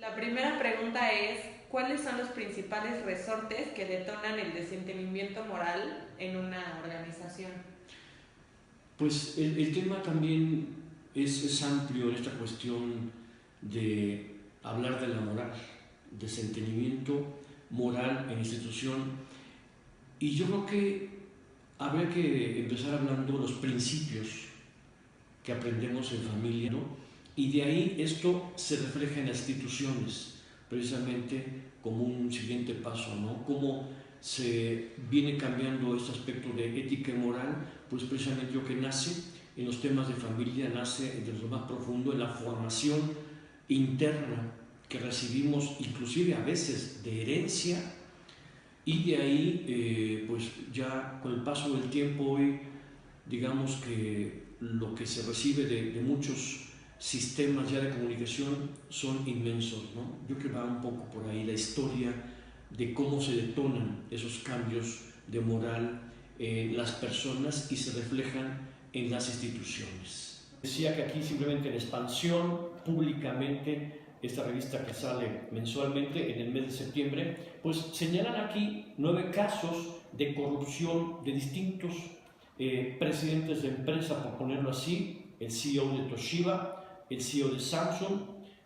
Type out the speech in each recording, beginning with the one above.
La primera pregunta es, ¿cuáles son los principales resortes que detonan el desentendimiento moral en una organización? Pues el tema también es amplio en esta cuestión de hablar de la moral, desentendimiento moral en institución. Y yo creo que habría que empezar hablando de los principios que aprendemos en familia, ¿no? Y de ahí esto se refleja en las instituciones, precisamente como un siguiente paso, ¿no? Cómo se viene cambiando este aspecto de ética y moral, pues precisamente lo que nace en los temas de familia, nace entre lo más profundo, en la formación interna que recibimos, inclusive a veces de herencia, y de ahí, pues ya con el paso del tiempo hoy, digamos que lo que se recibe de muchos sistemas ya de comunicación son inmensos, ¿no? Yo creo que va un poco por ahí la historia de cómo se detonan esos cambios de moral en las personas y se reflejan en las instituciones. Decía que aquí simplemente en expansión, públicamente, esta revista que sale mensualmente en el mes de septiembre, pues señalan aquí 9 casos de corrupción de distintos presidentes de empresa, por ponerlo así, el CEO de Toshiba, el CEO de Samsung,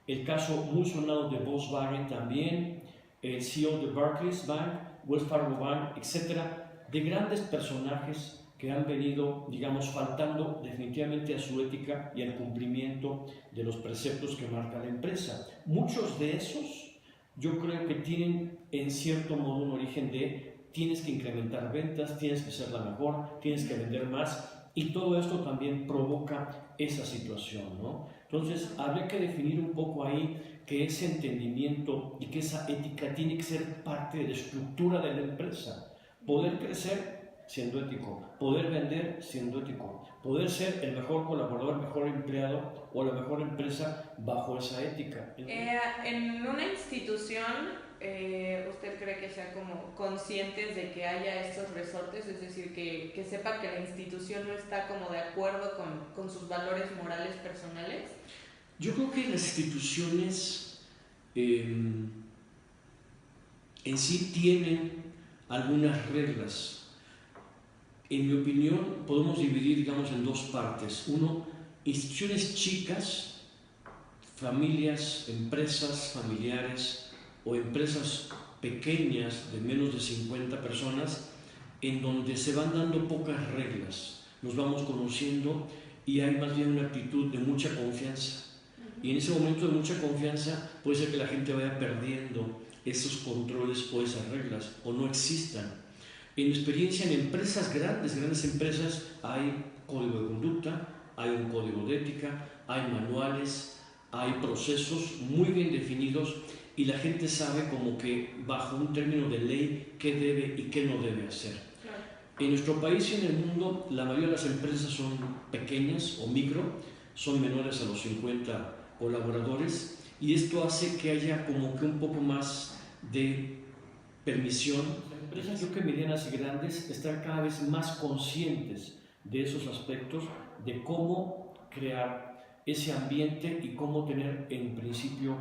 el caso muy sonado de Volkswagen también, el CEO de Barclays Bank, Wells Fargo Bank, etcétera, de grandes personajes que han venido, digamos, faltando definitivamente a su ética y al cumplimiento de los preceptos que marca la empresa. Muchos de esos yo creo que tienen en cierto modo un origen de tienes que incrementar ventas, tienes que ser la mejor, tienes que vender más, y todo esto también provoca esa situación, ¿no? Entonces habría que definir un poco ahí que ese entendimiento y que esa ética tiene que ser parte de la estructura de la empresa. Poder crecer siendo ético, poder vender siendo ético, poder ser el mejor colaborador, el mejor empleado o la mejor empresa bajo esa ética. En una institución, ¿usted cree que sean como conscientes de que haya estos resortes? Es decir, que sepa que la institución no está como de acuerdo con sus valores morales personales. Yo creo que las instituciones en sí tienen algunas reglas. En mi opinión, podemos dividir, digamos, en dos partes. Uno, instituciones chicas, familias, empresas familiares o empresas pequeñas de menos de 50 personas, en donde se van dando pocas reglas, nos vamos conociendo y hay más bien una actitud de mucha confianza. Y en ese momento de mucha confianza puede ser que la gente vaya perdiendo esos controles o esas reglas o no existan. En mi experiencia en empresas grandes empresas, hay código de conducta, hay un código de ética, hay manuales, hay procesos muy bien definidos y la gente sabe como que bajo un término de ley qué debe y qué no debe hacer. Claro. En nuestro país y en el mundo la mayoría de las empresas son pequeñas o micro, son menores a los 50 colaboradores y esto hace que haya como que un poco más de permisión. Empresas, yo creo que medianas y grandes, están cada vez más conscientes de esos aspectos, de cómo crear ese ambiente y cómo tener en principio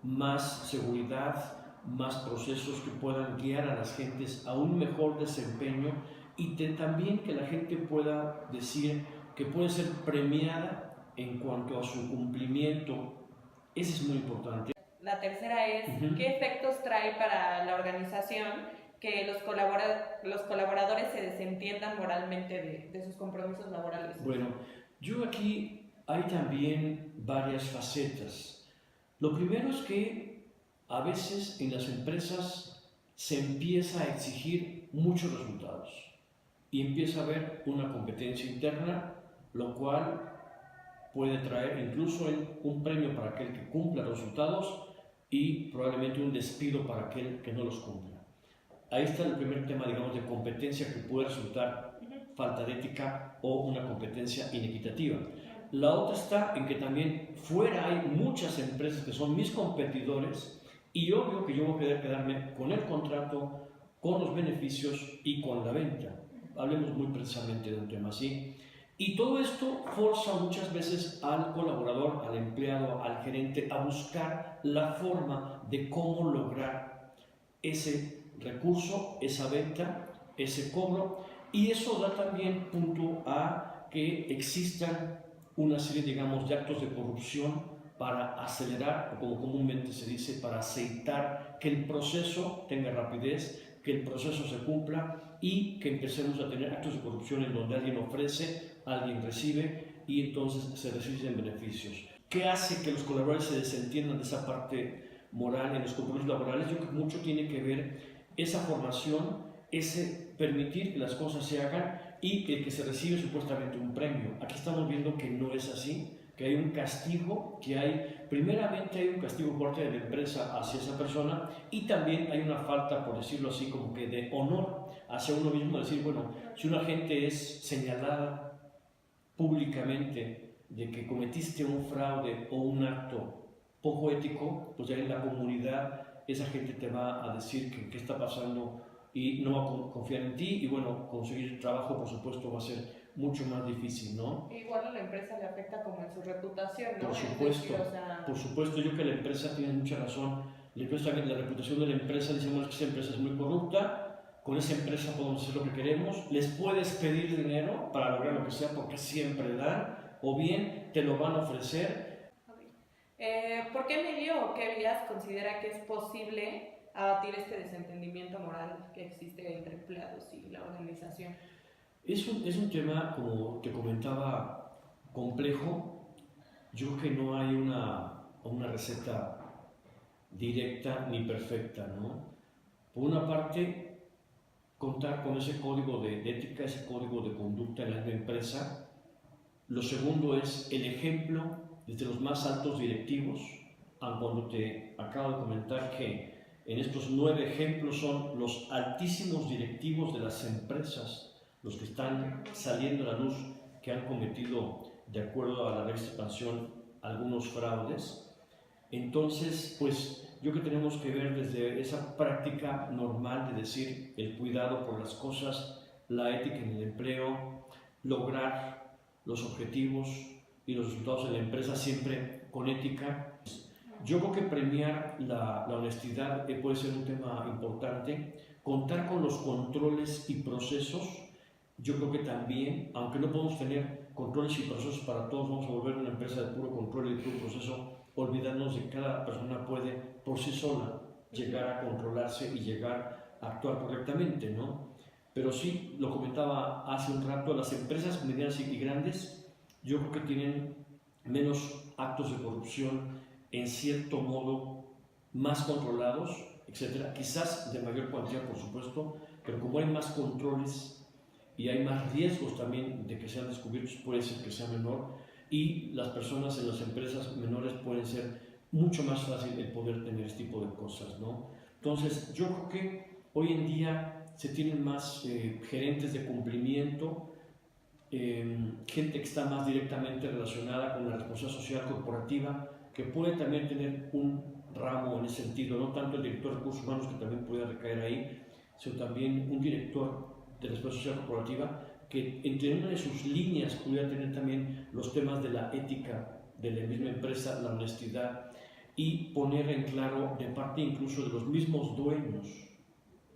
más seguridad, más procesos que puedan guiar a las gentes a un mejor desempeño y también que la gente pueda decir que puede ser premiada en cuanto a su cumplimiento. Eso es muy importante. La tercera es, ¿qué efectos trae para la organización que los colaboradores se desentiendan moralmente de sus compromisos laborales? Bueno, yo aquí hay también varias facetas. Lo primero es que a veces en las empresas se empieza a exigir muchos resultados y empieza a haber una competencia interna, lo cual puede traer incluso un premio para aquel que cumpla los resultados y probablemente un despido para aquel que no los cumpla. Ahí está el primer tema, digamos, de competencia que puede resultar falta de ética o una competencia inequitativa. La otra está en que también fuera hay muchas empresas que son mis competidores y obvio que yo voy a querer quedarme con el contrato, con los beneficios y con la venta. Hablemos muy precisamente de un tema así. Y todo esto forza muchas veces al colaborador, al empleado, al gerente a buscar la forma de cómo lograr ese recurso, esa venta, ese cobro, y eso da también punto a que existan una serie, digamos, de actos de corrupción para acelerar, o como comúnmente se dice, para aceitar que el proceso tenga rapidez, que el proceso se cumpla y que empecemos a tener actos de corrupción en donde alguien ofrece, alguien recibe y entonces se reciben beneficios. ¿Qué hace que los colaboradores se desentiendan de esa parte moral en los compromisos laborales? Yo creo que mucho tiene que ver esa formación, ese permitir que las cosas se hagan y que se recibe supuestamente un premio. Aquí estamos viendo que no es así, que hay un castigo, primeramente hay un castigo por parte de la empresa hacia esa persona y también hay una falta, por decirlo así, como que de honor hacia uno mismo, decir, bueno, si una gente es señalada públicamente de que cometiste un fraude o un acto poco ético, pues ya en la comunidad esa gente te va a decir que qué está pasando y no va a confiar en ti y bueno, conseguir trabajo por supuesto va a ser mucho más difícil, ¿no? Igual a la empresa le afecta como en su reputación, ¿no? Por supuesto, por supuesto, yo que la empresa tiene mucha razón, la reputación de la empresa, decimos que esa empresa es muy corrupta, con esa empresa podemos hacer lo que queremos, les puedes pedir dinero para lograr lo que sea porque siempre dan, o bien te lo van a ofrecer. ¿Por qué medio o qué vías considera que es posible abatir este desentendimiento moral que existe entre empleados y la organización? Es un tema, como te comentaba, complejo. Yo creo que no hay una receta directa ni perfecta, ¿no? Por una parte, contar con ese código de ética, ese código de conducta en la empresa. Lo segundo es el ejemplo desde los más altos directivos, aun cuando te acabo de comentar que en estos 9 ejemplos son los altísimos directivos de las empresas los que están saliendo a la luz que han cometido, de acuerdo a la ley de expansión, algunos fraudes. Entonces, pues yo creo que tenemos que ver desde esa práctica normal de decir el cuidado por las cosas, la ética en el empleo, lograr los objetivos y los resultados de la empresa siempre con ética. Yo creo que premiar la honestidad puede ser un tema importante, contar con los controles y procesos. Yo creo que también, aunque no podemos tener controles y procesos para todos, vamos a volver una empresa de puro control y de puro proceso, olvidarnos de que cada persona puede por sí sola llegar a controlarse y llegar a actuar correctamente, ¿no? Pero sí, lo comentaba hace un rato, las empresas medianas y grandes, yo creo que tienen menos actos de corrupción, en cierto modo más controlados, etcétera. Quizás de mayor cuantía, por supuesto, pero como hay más controles y hay más riesgos también de que sean descubiertos, puede ser que sea menor y las personas en las empresas menores pueden ser mucho más fácil el poder tener este tipo de cosas, ¿no? Entonces, yo creo que hoy en día se tienen más gerentes de cumplimiento, gente que está más directamente relacionada con la responsabilidad social corporativa, que puede también tener un ramo en ese sentido, no tanto el director de recursos humanos, que también puede recaer ahí, sino también un director de responsabilidad social corporativa que entre una de sus líneas pudiera tener también los temas de la ética de la misma empresa, la honestidad y poner en claro de parte incluso de los mismos dueños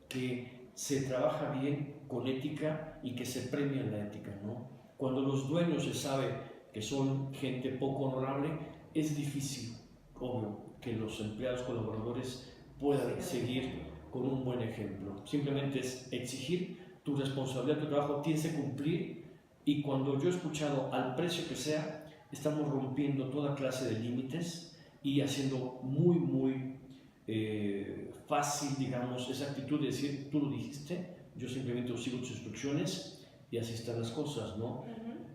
que se trabaja bien con ética y que se premia la ética, ¿no? Cuando los dueños se sabe que son gente poco honorable, es difícil, obvio, que los empleados colaboradores puedan seguir con un buen ejemplo. Simplemente es exigir tu responsabilidad, tu trabajo, tienes que cumplir y cuando yo he escuchado al precio que sea, estamos rompiendo toda clase de límites y haciendo muy fácil, digamos, esa actitud de decir, tú lo dijiste, yo simplemente sigo tus instrucciones y así están las cosas, ¿no?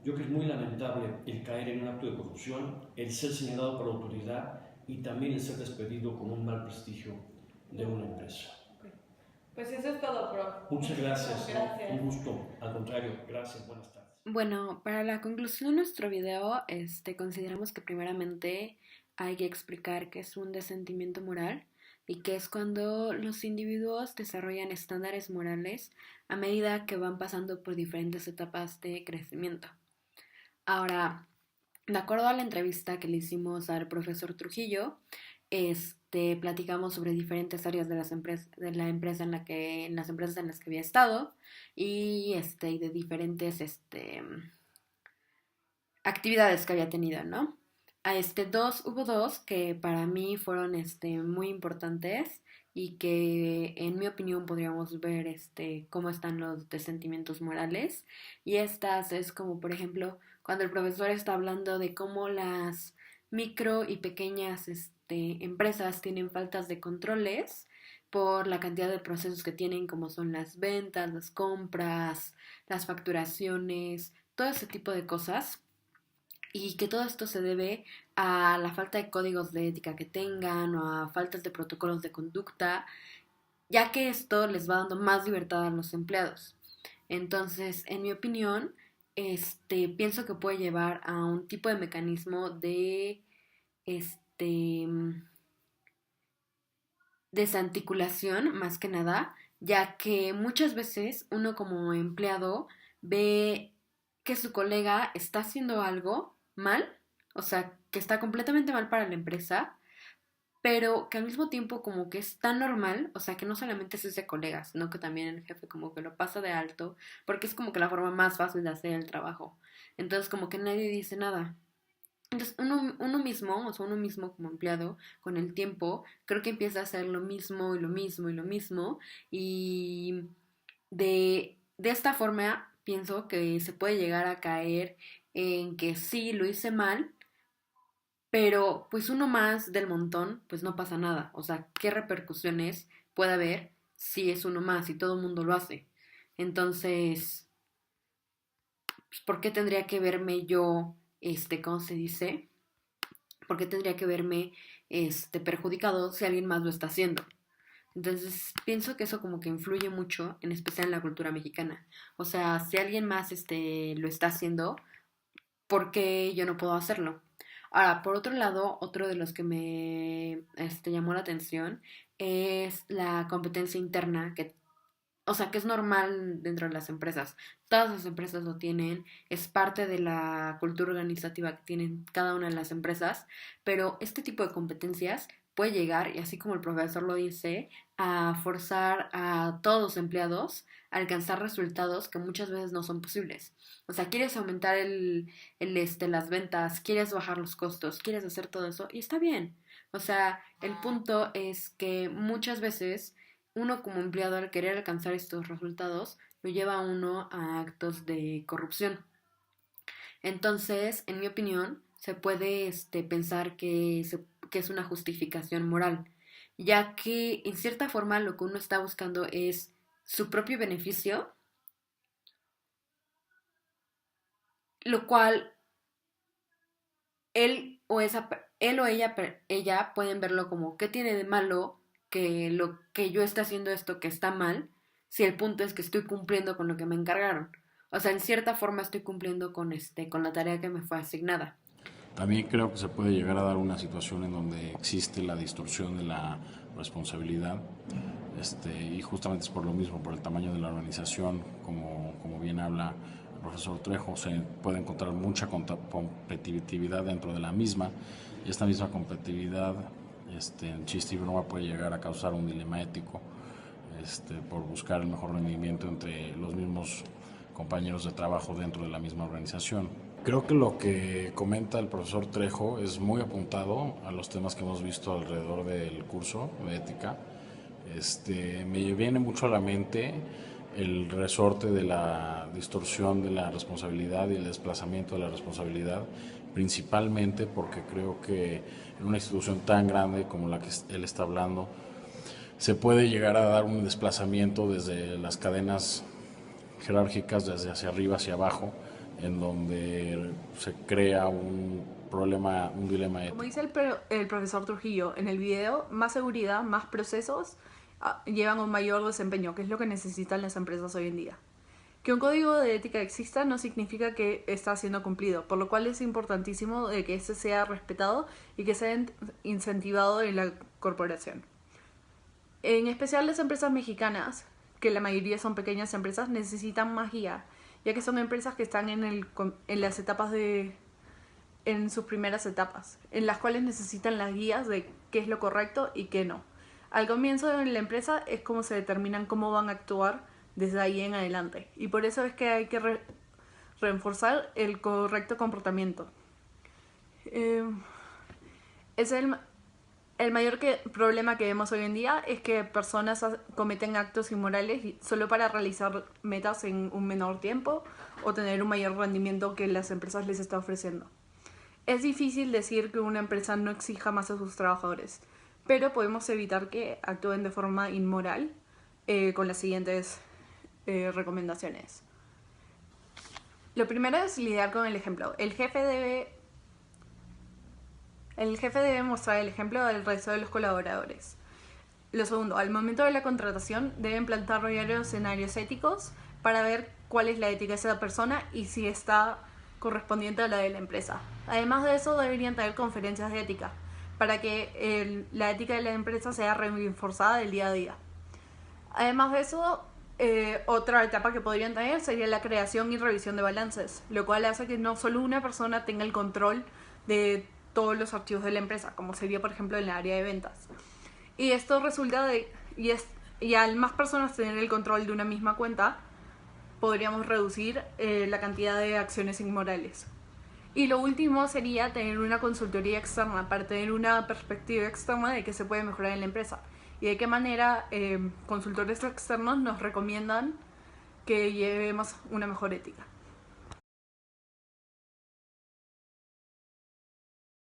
Yo creo que es muy lamentable el caer en un acto de corrupción, el ser señalado por la autoridad y también el ser despedido con un mal prestigio de una empresa. Pues eso es todo, prof. Muchas gracias. Un gusto. Al contrario, gracias. Buenas tardes. Bueno, para la conclusión de nuestro video, consideramos que primeramente hay que explicar qué es un desentendimiento moral y que es cuando los individuos desarrollan estándares morales a medida que van pasando por diferentes etapas de crecimiento. Ahora, de acuerdo a la entrevista que le hicimos al profesor Trujillo, platicamos sobre diferentes áreas de de la empresa en las empresas en las que había estado y de diferentes actividades que había tenido, ¿no? Hubo dos que para mí fueron muy importantes y que en mi opinión podríamos ver cómo están los de sentimientos morales. Y estas es como, por ejemplo, cuando el profesor está hablando de cómo las micro y pequeñas empresas tienen faltas de controles por la cantidad de procesos que tienen, como son las ventas, las compras, las facturaciones, todo ese tipo de cosas, y que todo esto se debe a la falta de códigos de ética que tengan o a faltas de protocolos de conducta, ya que esto les va dando más libertad a los empleados. Entonces, en mi opinión, pienso que puede llevar a un tipo de mecanismo de este desarticulación, más que nada, ya que muchas veces uno como empleado ve que su colega está haciendo algo mal, o sea, que está completamente mal para la empresa, pero que al mismo tiempo como que es tan normal, o sea, que no solamente es ese colega, sino que también el jefe como que lo pasa de alto, porque es como que la forma más fácil de hacer el trabajo. Entonces como que nadie dice nada. Entonces, uno mismo, o sea, uno mismo como empleado, con el tiempo, creo que empieza a hacer lo mismo y lo mismo y lo mismo. Y de esta forma, pienso que se puede llegar a caer en que sí, lo hice mal, pero pues uno más del montón, pues no pasa nada. O sea, ¿qué repercusiones puede haber si es uno más y todo el mundo lo hace? Entonces, pues, ¿por qué tendría que verme yo, ¿cómo se dice? ¿Por qué tendría que verme perjudicado si alguien más lo está haciendo? Entonces, pienso que eso como que influye mucho, en especial en la cultura mexicana. O sea, si alguien más lo está haciendo, ¿por qué yo no puedo hacerlo? Ahora, por otro lado, otro de los que me llamó la atención es la competencia interna que, o sea, que es normal dentro de las empresas. Todas las empresas lo tienen, es parte de la cultura organizativa que tienen cada una de las empresas, pero este tipo de competencias puede llegar, y así como el profesor lo dice, a forzar a todos los empleados a alcanzar resultados que muchas veces no son posibles. O sea, quieres aumentar las ventas, quieres bajar los costos, quieres hacer todo eso, y está bien. O sea, el punto es que muchas veces uno como empleado al querer alcanzar estos resultados lo lleva a uno a actos de corrupción. Entonces, en mi opinión, se puede pensar que es una justificación moral, ya que en cierta forma lo que uno está buscando es su propio beneficio, lo cual él o ella pueden verlo como qué tiene de malo que lo que yo esté haciendo esto que está mal, si el punto es que estoy cumpliendo con lo que me encargaron. O sea, en cierta forma estoy cumpliendo con la tarea que me fue asignada. También creo que se puede llegar a dar una situación en donde existe la distorsión de la responsabilidad, y justamente es por lo mismo, por el tamaño de la organización, como bien habla el profesor Trejo, se puede encontrar mucha competitividad dentro de la misma, y esta misma competitividad, en chiste y broma, puede llegar a causar un dilema ético, por buscar el mejor rendimiento entre los mismos compañeros de trabajo dentro de la misma organización. Creo que lo que comenta el profesor Trejo es muy apuntado a los temas que hemos visto alrededor del curso de ética. Me viene mucho a la mente el resorte de la distorsión de la responsabilidad y el desplazamiento de la responsabilidad, principalmente porque creo que en una institución tan grande como la que él está hablando, se puede llegar a dar un desplazamiento desde las cadenas jerárquicas, desde hacia arriba hacia abajo, en donde se crea un problema, un dilema ético. Como dice el profesor Trujillo en el video, más seguridad, más procesos llevan a un mayor desempeño, que es lo que necesitan las empresas hoy en día. Que un código de ética exista no significa que está siendo cumplido, por lo cual es importantísimo de que este sea respetado y que sea incentivado en la corporación. En especial las empresas mexicanas, que la mayoría son pequeñas empresas, necesitan más guía. ya que son empresas que están en las etapas en sus primeras etapas, en las cuales necesitan las guías de qué es lo correcto y qué no. Al comienzo de la empresa es como se determinan cómo van a actuar desde ahí en adelante, y por eso es que hay que reforzar el correcto comportamiento. Es el mayor problema que vemos hoy en día es que personas cometen actos inmorales solo para realizar metas en un menor tiempo o tener un mayor rendimiento que las empresas les están ofreciendo. Es difícil decir que una empresa no exija más a sus trabajadores, pero podemos evitar que actúen de forma inmoral con las siguientes recomendaciones. Lo primero es lidiar con el ejemplo. El jefe debe mostrar el ejemplo al resto de los colaboradores. Lo segundo, al momento de la contratación deben plantear varios escenarios éticos para ver cuál es la ética de esa persona y si está correspondiente a la de la empresa. Además de eso, deberían tener conferencias de ética para que la ética de la empresa sea reforzada del día a día. Además de eso, otra etapa que podrían tener sería la creación y revisión de balances, lo cual hace que no solo una persona tenga el control de todos los archivos de la empresa, como sería por ejemplo en el área de ventas. Y esto resulta y al más personas tener el control de una misma cuenta, podríamos reducir la cantidad de acciones inmorales. Y lo último sería tener una consultoría externa para tener una perspectiva externa de qué se puede mejorar en la empresa y de qué manera consultores externos nos recomiendan que llevemos una mejor ética.